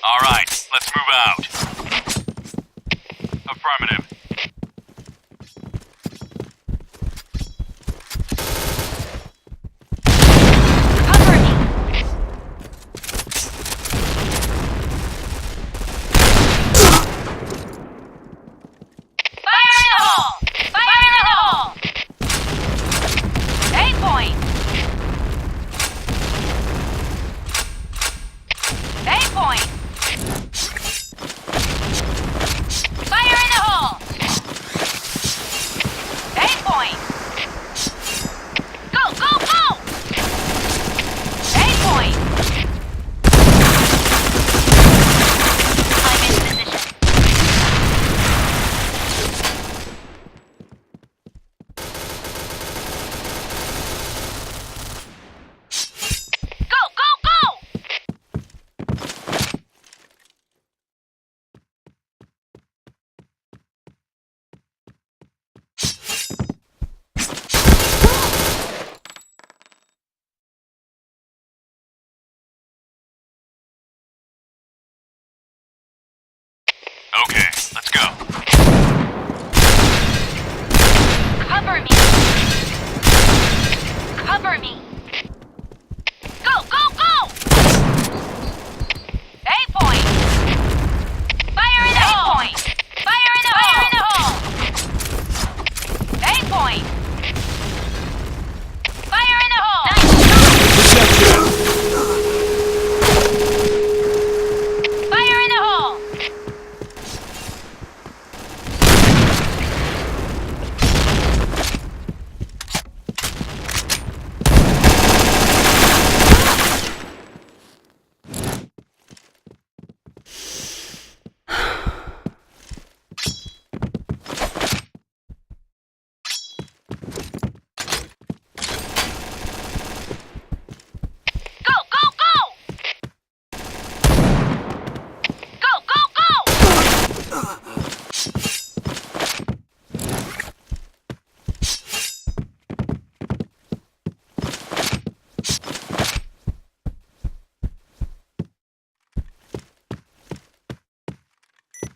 All right, let's move out. Affirmative. Cover me. Fire in the hole! Fire in the hole! A point. A point. Fire in the hole! A point. Go, go, go! A point. I'm in position. Go, go, go! Okay, let's go. Cover me. Cover me. Go, go, go! A point. Fire in the hole. Point. Fire in the hole. Fire in the hole. A point. Fire in the hole. Nice shot. Fire in the hole. Go, go, go! Go, go, go!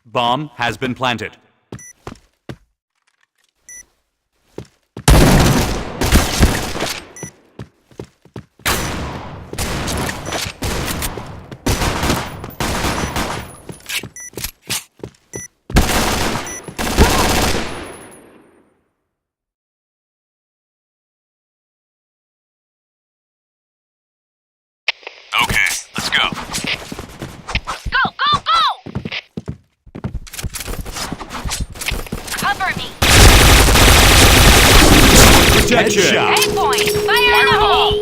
Bomb has been planted. Okay, let's go. Go, go, go! Cover me. Protection. A point. Fire in the hole.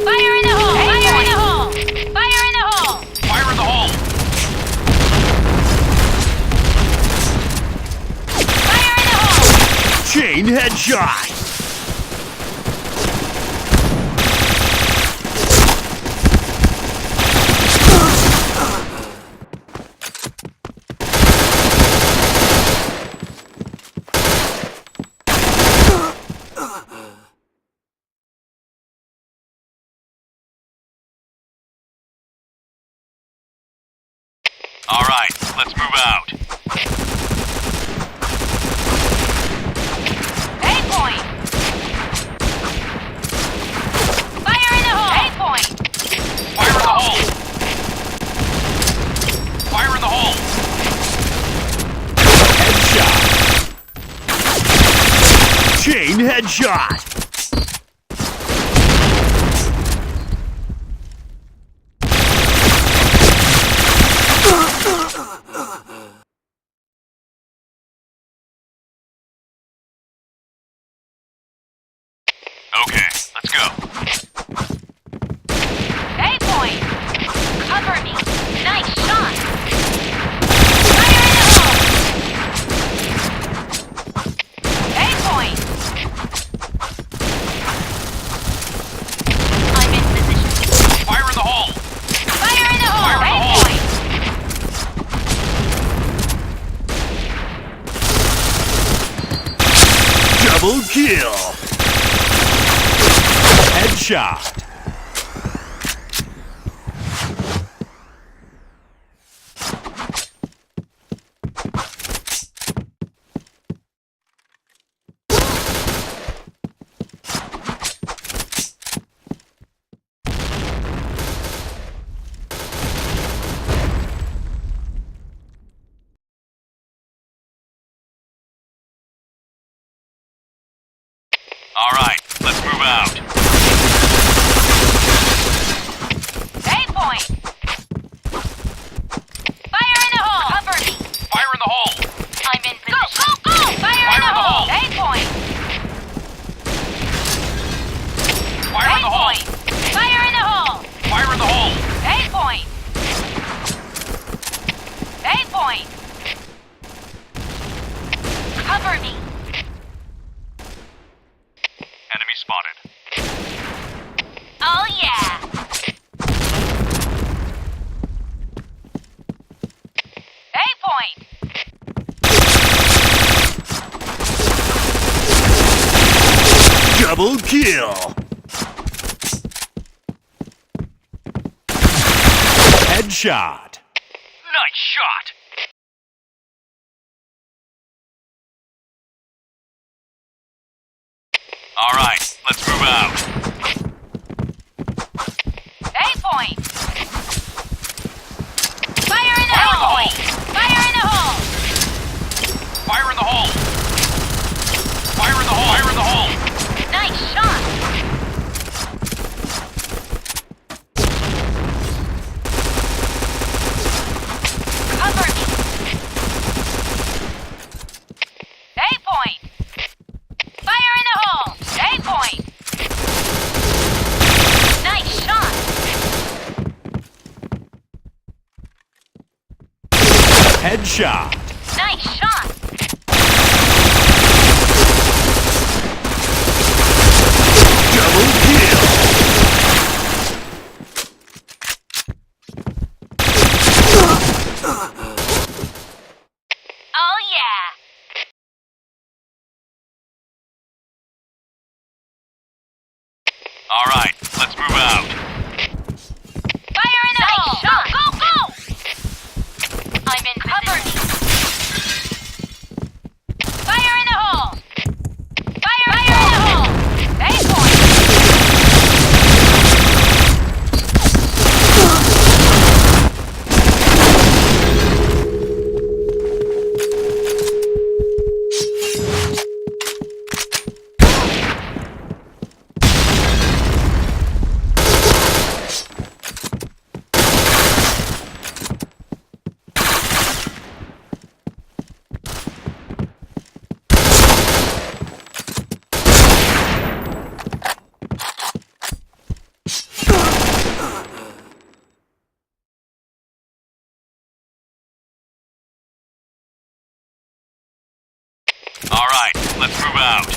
Fire in the hole. Fire in the hole. Fire in the hole. Fire in the hole. Fire in the hole. Chain headshot. All right, let's move out. A point. Fire in the hole. A point. Fire in the hole. Fire in the hole. Headshot. Chain headshot. Okay, let's go. A point. Cover me. Nice shot. Fire in the hole. A point. I'm in position. Fire in the hole. Fire in the hole. Fire in the A hole. point. Double kill. Headshot. All right, let's move out. A point. Fire in the hole. Cover me. Fire in the hole. I'm in position. Go, go, go! Fire in the hole. A point. Fire in the hole. A point. Fire in the hole. Fire in the hole. A point. A point. Cover me. Enemy spotted. Oh yeah. A point. Double kill. Headshot. Nice shot. All right, let's move out. A point. Fire in the hole. Fire in the hole. Fire in the hole. Fire in the hole. Fire in the hole. Nice shot. Cover me. A point. Fire in the hole. A point. Nice shot. Headshot. Nice shot. Double kill. Oh yeah. All right, let's move out. Fire in the hole. Shot. Go, go! I'm in cover me. Fire in the hole. Fire in the hole. A point. All right, let's move out.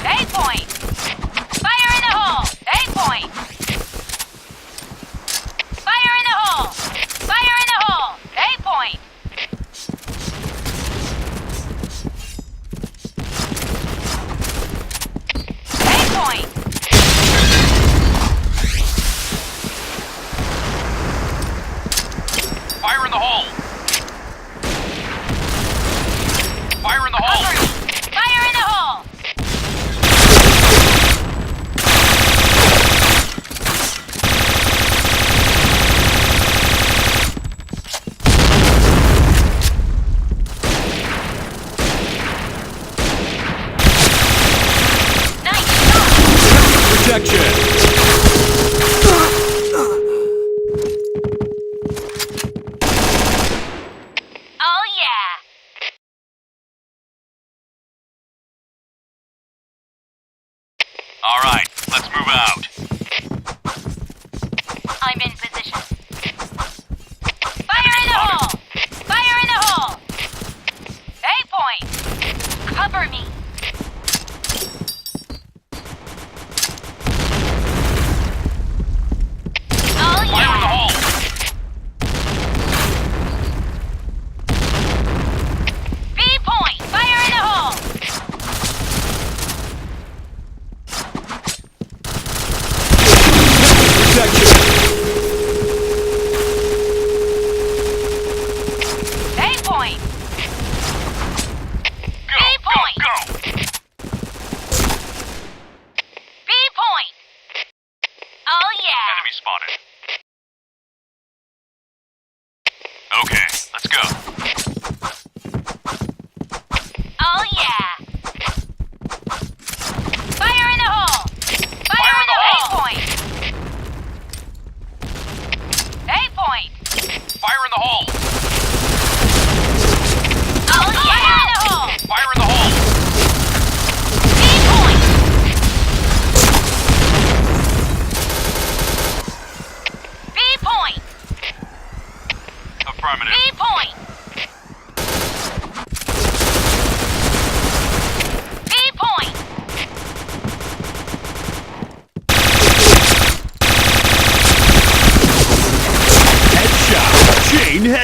A point. Fire in the hole. A point. Fire in the hole. Fire in the hole. A point. A point. Fire in the hole.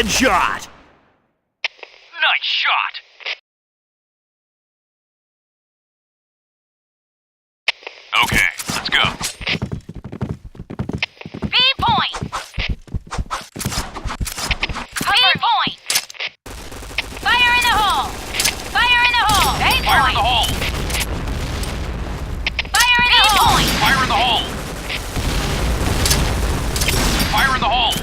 Headshot! Nice shot. Okay, let's go. B point. B point. Fire in the hole. Fire in the hole. A Fire in the point. hole. Fire in the hole. Point. Fire in the hole. Fire in the hole.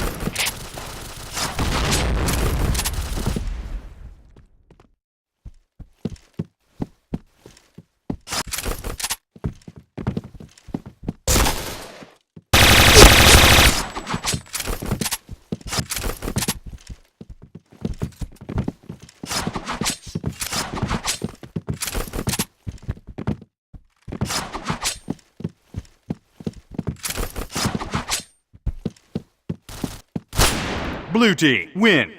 Blue team, win.